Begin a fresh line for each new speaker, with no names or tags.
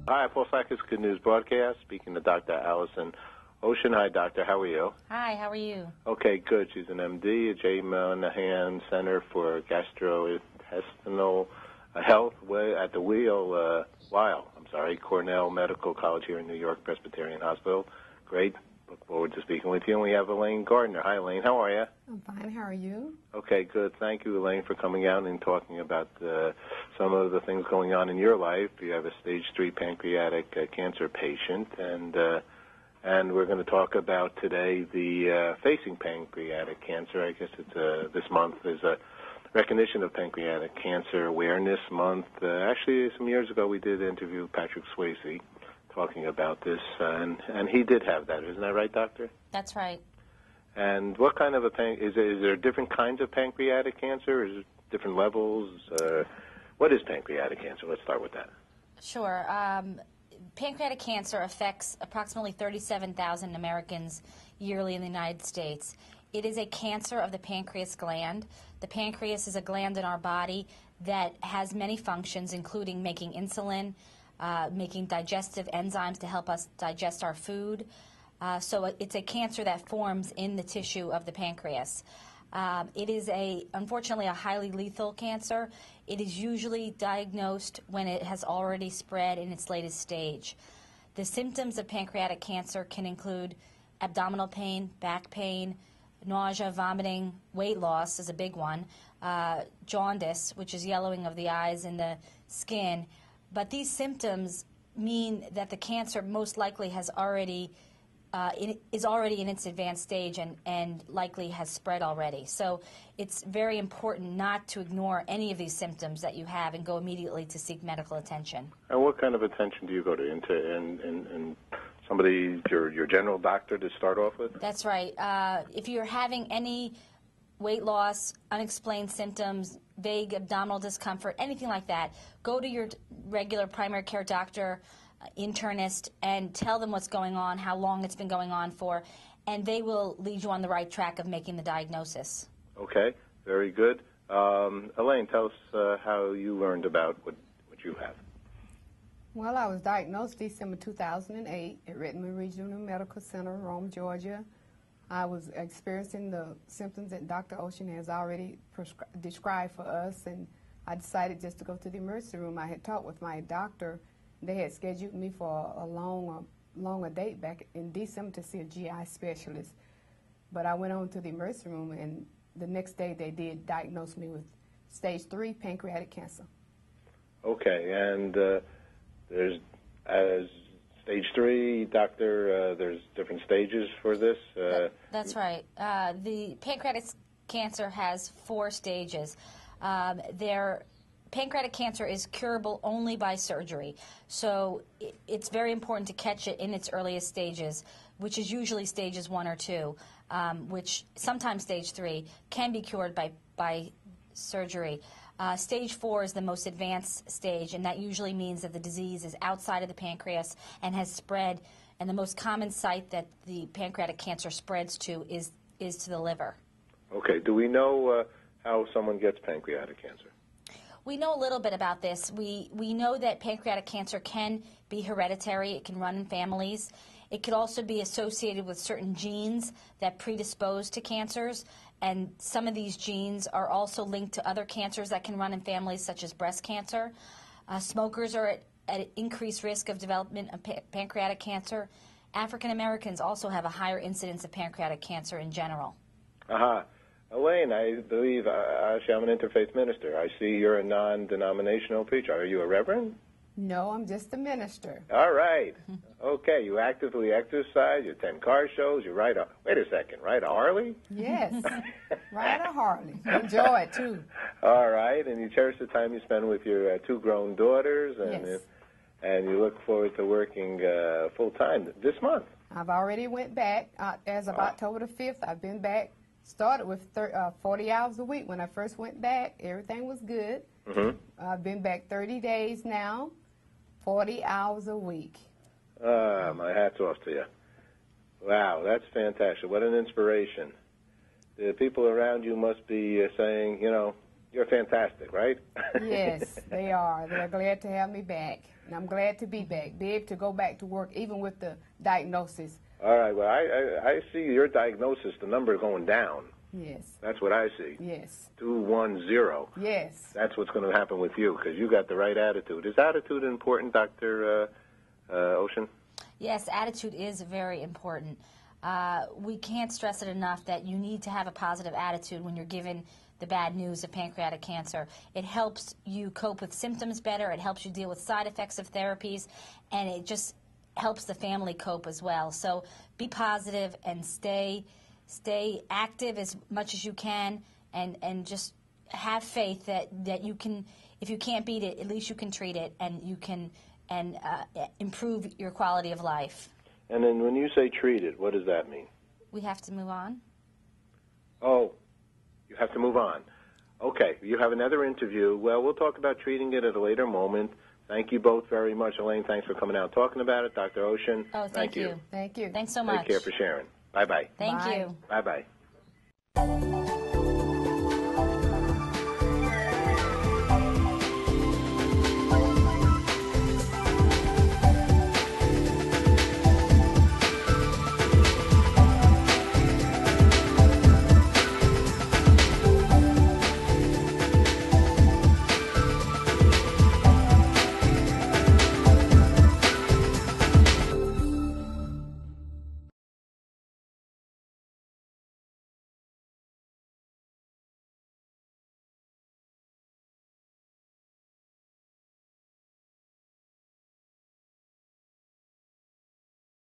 Hi, Paul Sackers, Good News Broadcast, speaking to Dr. Allyson Ocean. Hi, doctor. How are you?
Hi, how are you?
Okay, good. She's an MD at J. Monahan Center for Gastrointestinal Health at the Cornell Medical College here in New York Presbyterian Hospital. Great. Look forward to speaking with you. And we have Elaine Gardner. Hi, Elaine. How are you?
I'm fine. How are you?
Okay, good. Thank you, Elaine, for coming out and talking about some of the things going on in your life. You have a stage 3 pancreatic cancer patient, and we're going to talk about today the facing pancreatic cancer. I guess it's this month is a recognition of pancreatic cancer awareness month. Actually, some years ago we did interview Patrick Swayze talking about this, and he did have that. Isn't that right, doctor?
That's right.
And what kind of is there different kinds of pancreatic cancer? Is it different levels? What is pancreatic cancer? Let's start with that.
Sure. Pancreatic cancer affects approximately 37,000 Americans yearly in the United States. It is a cancer of the pancreas gland. The pancreas is a gland in our body that has many functions, including making insulin, making digestive enzymes to help us digest our food. So it's a cancer that forms in the tissue of the pancreas. It is unfortunately a highly lethal cancer. It is usually diagnosed when it has already spread in its latest stage. The symptoms of pancreatic cancer can include abdominal pain, back pain, nausea, vomiting, weight loss is a big one, jaundice, which is yellowing of the eyes and the skin. But these symptoms mean that the cancer most likely is already in its advanced stage and likely has spread already. So it's very important not to ignore any of these symptoms that you have and go immediately to seek medical attention.
And what kind of attention do you go to? In somebody, your general doctor to start off with?
That's right. If you're having any weight loss, unexplained symptoms, vague abdominal discomfort, anything like that, go to your regular primary care doctor, internist, and tell them what's going on, how long it's been going on for, and they will lead you on the right track of making the diagnosis.
Okay, very good. Elaine, tell us how you learned about what you have.
Well, I was diagnosed December 2008 at Redmond Regional Medical Center, Rome, Georgia. I was experiencing the symptoms that Dr. Ocean has already described for us, and I decided just to go to the emergency room. I had talked with my doctor. They had scheduled me for a longer date back in December to see a GI specialist. But I went on to the emergency room, and the next day they did diagnose me with stage 3 pancreatic cancer. Okay,
and there's stage 3, doctor, there's different stages for this?
That's right. The pancreatic cancer has 4 stages. Pancreatic cancer is curable only by surgery, so it's very important to catch it in its earliest stages, which is usually stages 1 or 2, which sometimes stage 3 can be cured by surgery. Stage 4 is the most advanced stage, and that usually means that the disease is outside of the pancreas and has spread, and the most common site that the pancreatic cancer spreads to is to the liver.
Okay. Do we know how someone gets pancreatic cancer?
We know a little bit about this. We know that pancreatic cancer can be hereditary. It can run in families. It could also be associated with certain genes that predispose to cancers, and some of these genes are also linked to other cancers that can run in families, such as breast cancer. Smokers are at increased risk of development of pancreatic cancer. African Americans also have a higher incidence of pancreatic cancer in general.
Elaine, I believe, actually, I'm an interfaith minister. I see you're a non-denominational preacher. Are you a reverend?
No, I'm just a minister.
All right. Okay, you actively exercise, you attend car shows, you ride a, wait a second, ride a Harley?
Yes, ride a Harley. Enjoy it, too.
All right, and you cherish the time you spend with your 2 grown daughters, and,
yes.
And you look forward to working full-time this month.
I've already went back. As of October the 5th, I've been back. Started with 40 hours a week. When I first went back, everything was good.
Mm-hmm.
I've been back 30 days now, 40 hours a week.
My hat's off to you. Wow, that's fantastic. What an inspiration. The people around you must be saying, you know, you're fantastic, right?
Yes, they are. They're glad to have me back. And I'm glad to be back, be able to go back to work even with the diagnosis.
All right. Well, I see your diagnosis, the number going down.
Yes.
That's what I see.
Yes.
210.
Yes.
That's what's going to happen with you because you got the right attitude. Is attitude important, Dr. Ocean?
Yes, attitude is very important. We can't stress it enough that you need to have a positive attitude when you're given the bad news of pancreatic cancer. It helps you cope with symptoms better. It helps you deal with side effects of therapies, and it just helps the family cope as well. So be positive and stay active as much as you can, and just have faith that you can. If you can't beat it, at least you can treat it, and you can improve your quality of life.
And then when you say treat it, what does that mean?
We have to move on.
Oh, you have to move on. Okay, you have another interview. Well, we'll talk about treating it at a later moment. Thank you both very much. Elaine, thanks for coming out and talking about it. Dr. Ocean,
Oh, thank you.
Thank you.
Thanks so much.
Take care for sharing. Bye-bye.
Thank
Bye.
you.
Bye-bye.